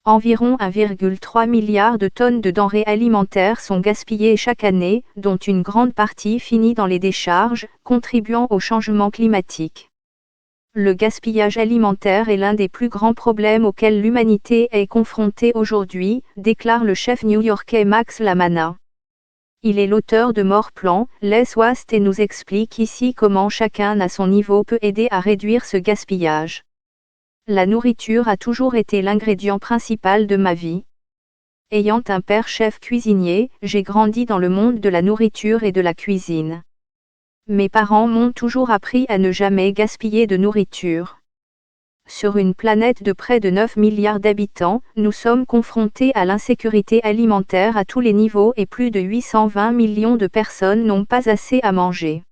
Environ 1,3 milliard de tonnes de denrées alimentaires sont gaspillées chaque année, dont une grande partie finit dans les décharges, contribuant au changement climatique. Le gaspillage alimentaire est l'un des plus grands problèmes auxquels l'humanité est confrontée aujourd'hui, déclare le chef new-yorkais Max Lamana. Il est l'auteur de More Plan, Less Waste et nous explique ici comment chacun à son niveau peut aider à réduire ce gaspillage. La nourriture a toujours été l'ingrédient principal de ma vie. Ayant un père chef cuisinier, j'ai grandi dans le monde de la nourriture et de la cuisine. Mes parents m'ont toujours appris à ne jamais gaspiller de nourriture. Sur une planète de près de 9 milliards d'habitants, nous sommes confrontés à l'insécurité alimentaire à tous les niveaux et plus de 820 millions de personnes n'ont pas assez à manger.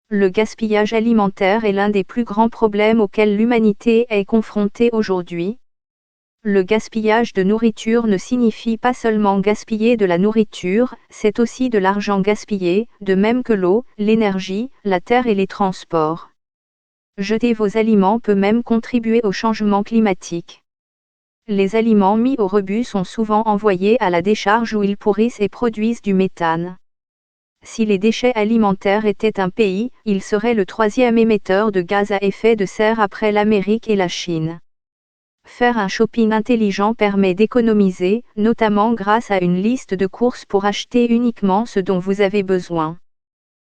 Le gaspillage alimentaire est l'un des plus grands problèmes auxquels l'humanité est confrontée aujourd'hui. Le gaspillage de nourriture ne signifie pas seulement gaspiller de la nourriture, c'est aussi de l'argent gaspillé, de même que l'eau, l'énergie, la terre et les transports. Jeter vos aliments peut même contribuer au changement climatique. Les aliments mis au rebut sont souvent envoyés à la décharge où ils pourrissent et produisent du méthane. Si les déchets alimentaires étaient un pays, il serait le 3e émetteur de gaz à effet de serre après l'Amérique et la Chine. Faire un shopping intelligent permet d'économiser, notamment grâce à une liste de courses pour acheter uniquement ce dont vous avez besoin.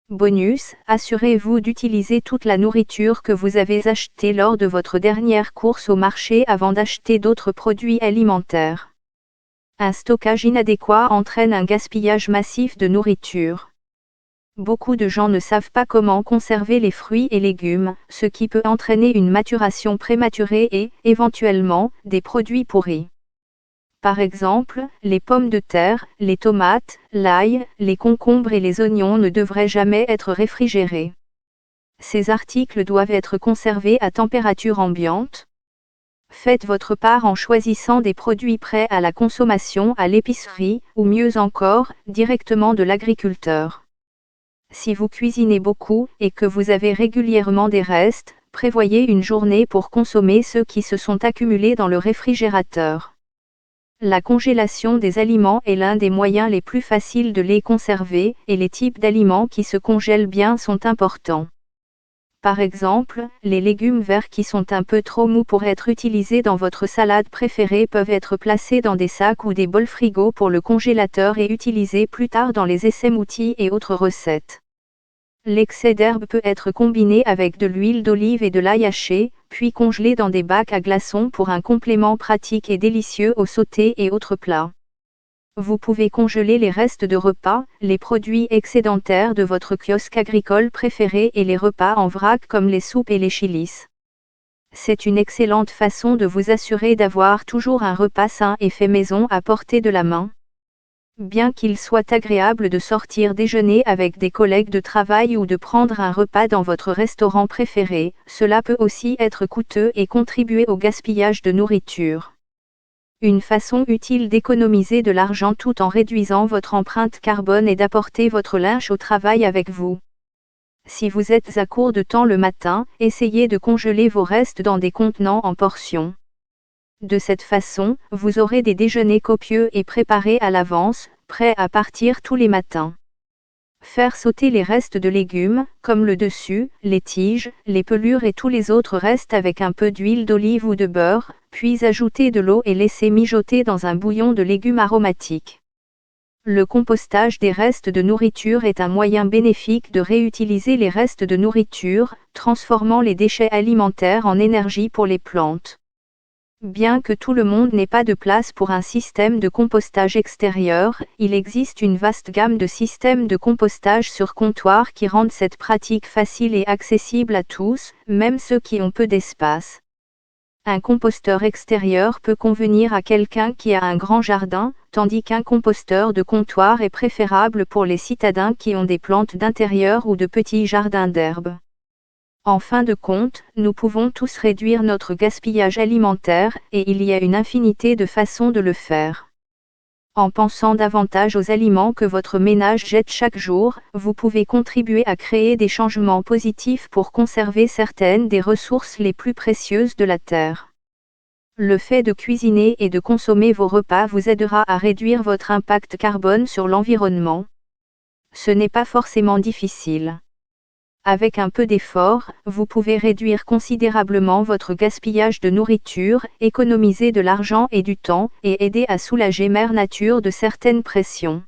Bonus, assurez-vous d'utiliser toute la nourriture que vous avez achetée lors de votre dernière course au marché avant d'acheter d'autres produits alimentaires. Un stockage inadéquat entraîne un gaspillage massif de nourriture. Beaucoup de gens ne savent pas comment conserver les fruits et légumes, ce qui peut entraîner une maturation prématurée et, éventuellement, des produits pourris. Par exemple, les pommes de terre, les tomates, l'ail, les concombres et les oignons ne devraient jamais être réfrigérés. Ces articles doivent être conservés à température ambiante. Faites votre part en choisissant des produits prêts à la consommation à l'épicerie, ou mieux encore, directement de l'agriculteur. Si vous cuisinez beaucoup et que vous avez régulièrement des restes, prévoyez une journée pour consommer ceux qui se sont accumulés dans le réfrigérateur. La congélation des aliments est l'un des moyens les plus faciles de les conserver, et les types d'aliments qui se congèlent bien sont importants. Par exemple, les légumes verts qui sont un peu trop mous pour être utilisés dans votre salade préférée peuvent être placés dans des sacs ou des bols frigo pour le congélateur et utilisés plus tard dans les smoothies et autres recettes. L'excès d'herbe peut être combiné avec de l'huile d'olive et de l'ail haché, puis congelé dans des bacs à glaçons pour un complément pratique et délicieux au sauté et autres plats. Vous pouvez congeler les restes de repas, les produits excédentaires de votre kiosque agricole préféré et les repas en vrac comme les soupes et les chilis. C'est une excellente façon de vous assurer d'avoir toujours un repas sain et fait maison à portée de la main. Bien qu'il soit agréable de sortir déjeuner avec des collègues de travail ou de prendre un repas dans votre restaurant préféré, cela peut aussi être coûteux et contribuer au gaspillage de nourriture. Une façon utile d'économiser de l'argent tout en réduisant votre empreinte carbone est d'apporter votre linge au travail avec vous. Si vous êtes à court de temps le matin, essayez de congeler vos restes dans des contenants en portions. De cette façon, vous aurez des déjeuners copieux et préparés à l'avance, prêts à partir tous les matins. Faire sauter les restes de légumes, comme le dessus, les tiges, les pelures et tous les autres restes avec un peu d'huile d'olive ou de beurre, puis ajouter de l'eau et laisser mijoter dans un bouillon de légumes aromatiques. Le compostage des restes de nourriture est un moyen bénéfique de réutiliser les restes de nourriture, transformant les déchets alimentaires en énergie pour les plantes. Bien que tout le monde n'ait pas de place pour un système de compostage extérieur, il existe une vaste gamme de systèmes de compostage sur comptoir qui rendent cette pratique facile et accessible à tous, même ceux qui ont peu d'espace. Un composteur extérieur peut convenir à quelqu'un qui a un grand jardin, tandis qu'un composteur de comptoir est préférable pour les citadins qui ont des plantes d'intérieur ou de petits jardins d'herbes. En fin de compte, nous pouvons tous réduire notre gaspillage alimentaire, et il y a une infinité de façons de le faire. En pensant davantage aux aliments que votre ménage jette chaque jour, vous pouvez contribuer à créer des changements positifs pour conserver certaines des ressources les plus précieuses de la Terre. Le fait de cuisiner et de consommer vos repas vous aidera à réduire votre impact carbone sur l'environnement. Ce n'est pas forcément difficile. Avec un peu d'effort, vous pouvez réduire considérablement votre gaspillage de nourriture, économiser de l'argent et du temps, et aider à soulager Mère Nature de certaines pressions.